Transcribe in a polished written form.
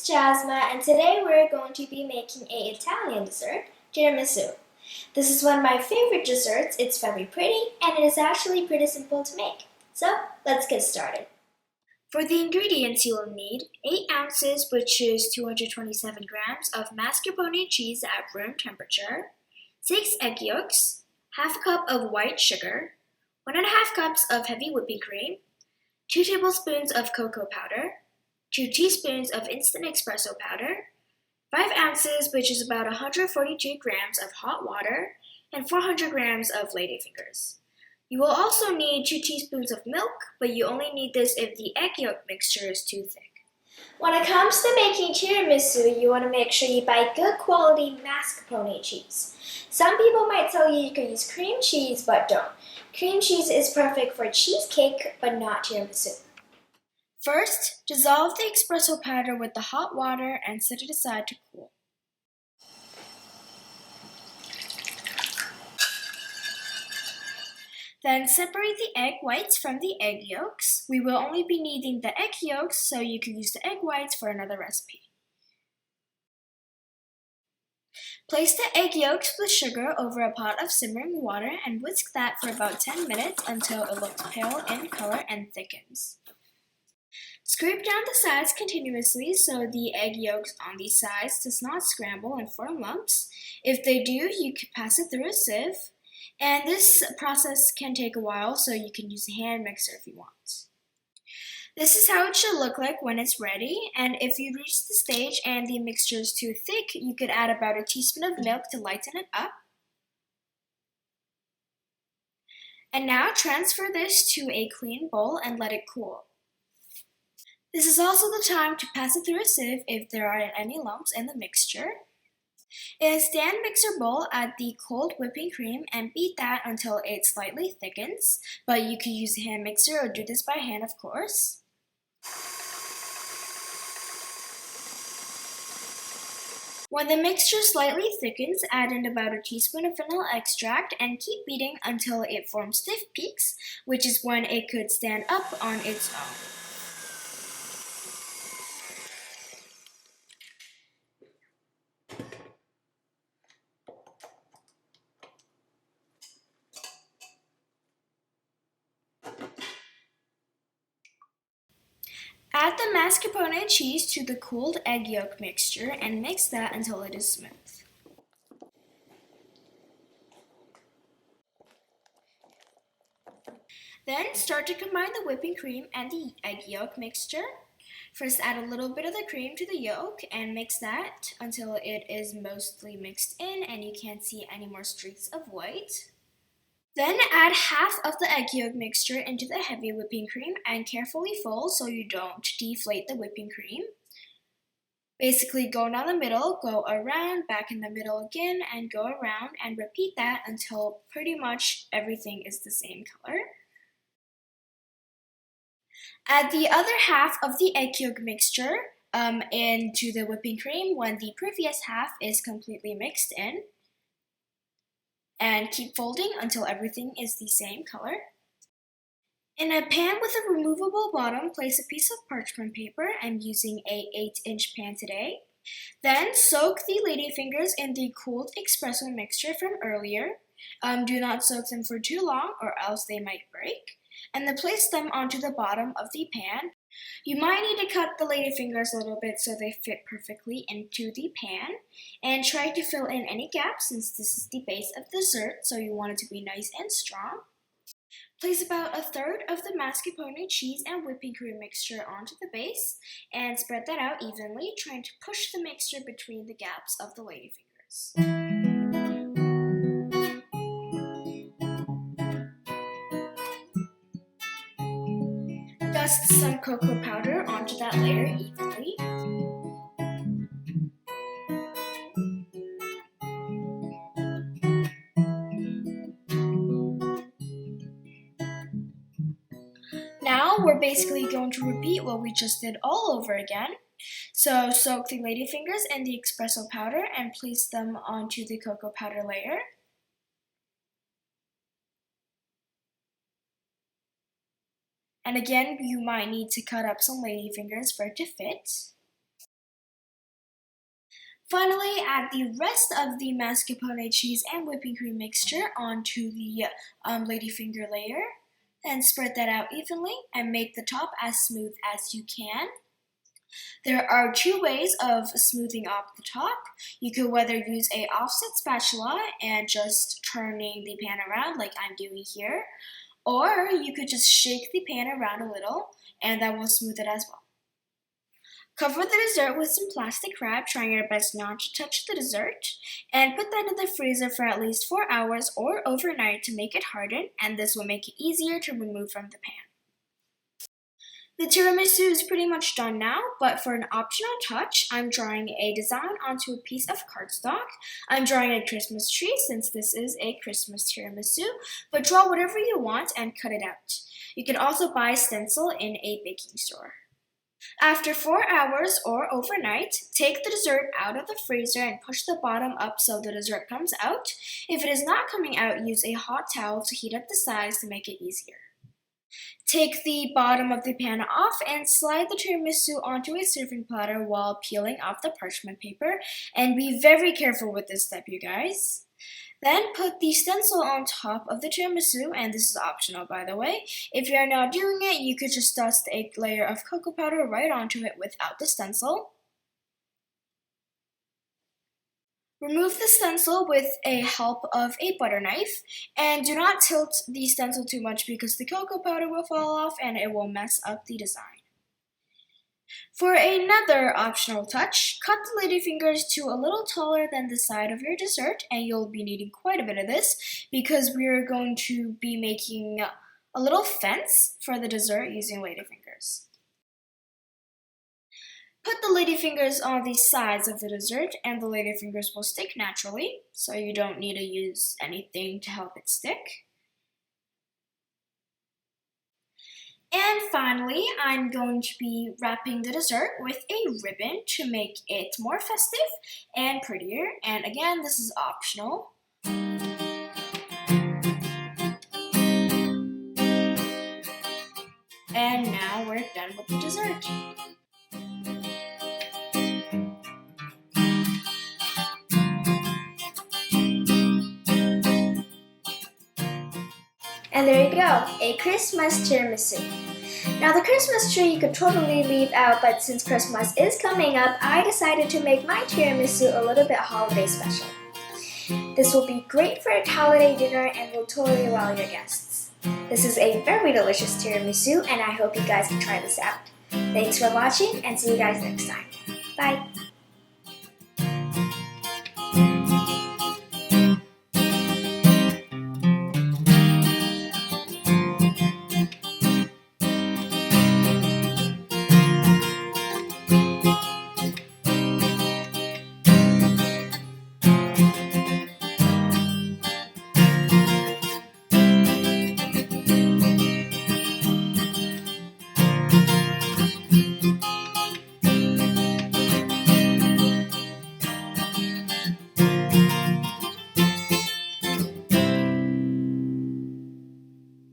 it's Jasma, and today we're going to be making an Italian dessert, tiramisu. This is one of my favorite desserts. It's very pretty and it is actually pretty simple to make. So let's get started. For the ingredients you will need 8 ounces, which is 227 grams of mascarpone cheese at room temperature, 6 egg yolks, half a cup of white sugar, 1.5 cups of heavy whipping cream, 2 tablespoons of cocoa powder, 2 teaspoons of instant espresso powder, 5 ounces, which is about 142 grams of hot water, and 400 grams of ladyfingers. You will also need 2 teaspoons of milk, but you only need this if the egg yolk mixture is too thick. When it comes to making tiramisu, you want to make sure you buy good quality mascarpone cheese. Some people might tell you can use cream cheese, but don't. Cream cheese is perfect for cheesecake, but not tiramisu. First, dissolve the espresso powder with the hot water and set it aside to cool. Then separate the egg whites from the egg yolks. We will only be needing the egg yolks, so you can use the egg whites for another recipe. Place the egg yolks with sugar over a pot of simmering water and whisk that for about 10 minutes until it looks pale in color and thickens. Scrape down the sides continuously so the egg yolks on the sides does not scramble and form lumps. If they do, you can pass it through a sieve. And this process can take a while, so you can use a hand mixer if you want. This is how it should look like when it's ready, and if you reach the stage and the mixture is too thick, you could add about a teaspoon of milk to lighten it up. And now transfer this to a clean bowl and let it cool. This is also the time to pass it through a sieve if there are any lumps in the mixture. In a stand mixer bowl, add the cold whipping cream and beat that until it slightly thickens, but you can use a hand mixer or do this by hand, of course. When the mixture slightly thickens, add in about a teaspoon of vanilla extract and keep beating until it forms stiff peaks, which is when it could stand up on its own. Add the mascarpone cheese to the cooled egg yolk mixture and mix that until it is smooth. Then start to combine the whipping cream and the egg yolk mixture. First add a little bit of the cream to the yolk and mix that until it is mostly mixed in and you can't see any more streaks of white. Then add half of the egg yolk mixture into the heavy whipping cream and carefully fold so you don't deflate the whipping cream. Basically go down the middle, go around, back in the middle again, and go around and repeat that until pretty much everything is the same color. Add the other half of the egg yolk mixture into the whipping cream when the previous half is completely mixed in. And keep folding until everything is the same color. In a pan with a removable bottom, place a piece of parchment paper. I'm using a 8-inch pan today. Then soak the ladyfingers in the cooled espresso mixture from earlier. Do not soak them for too long or else they might break. And then place them onto the bottom of the pan. You might need to cut the ladyfingers a little bit so they fit perfectly into the pan. And try to fill in any gaps since this is the base of the dessert, so you want it to be nice and strong. Place about a third of the mascarpone cheese and whipping cream mixture onto the base and spread that out evenly, trying to push the mixture between the gaps of the ladyfingers. Dust some cocoa powder onto that layer evenly. Now we're basically going to repeat what we just did all over again. So soak the ladyfingers in the espresso powder and place them onto the cocoa powder layer. And again, you might need to cut up some ladyfingers for it to fit. Finally, add the rest of the mascarpone cheese and whipping cream mixture onto the ladyfinger layer. Then spread that out evenly and make the top as smooth as you can. There are two ways of smoothing up the top. You could whether use a offset spatula and just turning the pan around like I'm doing here, or you could just shake the pan around a little and that will smooth it as well. Cover the dessert with some plastic wrap, trying your best not to touch the dessert, and put that in the freezer for at least 4 hours or overnight to make it harden, and this will make it easier to remove from the pan. The tiramisu is pretty much done now, but for an optional touch, I'm drawing a design onto a piece of cardstock. I'm drawing a Christmas tree since this is a Christmas tiramisu, but draw whatever you want and cut it out. You can also buy stencil in a baking store. After 4 hours or overnight, take the dessert out of the freezer and push the bottom up so the dessert comes out. If it is not coming out, use a hot towel to heat up the sides to make it easier. Take the bottom of the pan off and slide the tiramisu onto a serving platter while peeling off the parchment paper, and be very careful with this step, you guys. Then put the stencil on top of the tiramisu, and this is optional by the way. If you're not doing it, you could just dust a layer of cocoa powder right onto it without the stencil. Remove the stencil with a help of a butter knife, and do not tilt the stencil too much because the cocoa powder will fall off and it will mess up the design. For another optional touch, cut the ladyfingers to a little taller than the side of your dessert, and you'll be needing quite a bit of this because we're going to be making a little fence for the dessert using ladyfingers. Put the ladyfingers on the sides of the dessert and the ladyfingers will stick naturally, so you don't need to use anything to help it stick. And finally, I'm going to be wrapping the dessert with a ribbon to make it more festive and prettier. And again, this is optional. And now we're done with the dessert. And there you go, a Christmas tiramisu. Now the Christmas tree you could totally leave out, but since Christmas is coming up, I decided to make my tiramisu a little bit holiday special. This will be great for a holiday dinner and will totally wow your guests. This is a very delicious tiramisu and I hope you guys can try this out. Thanks for watching and see you guys next time. Bye!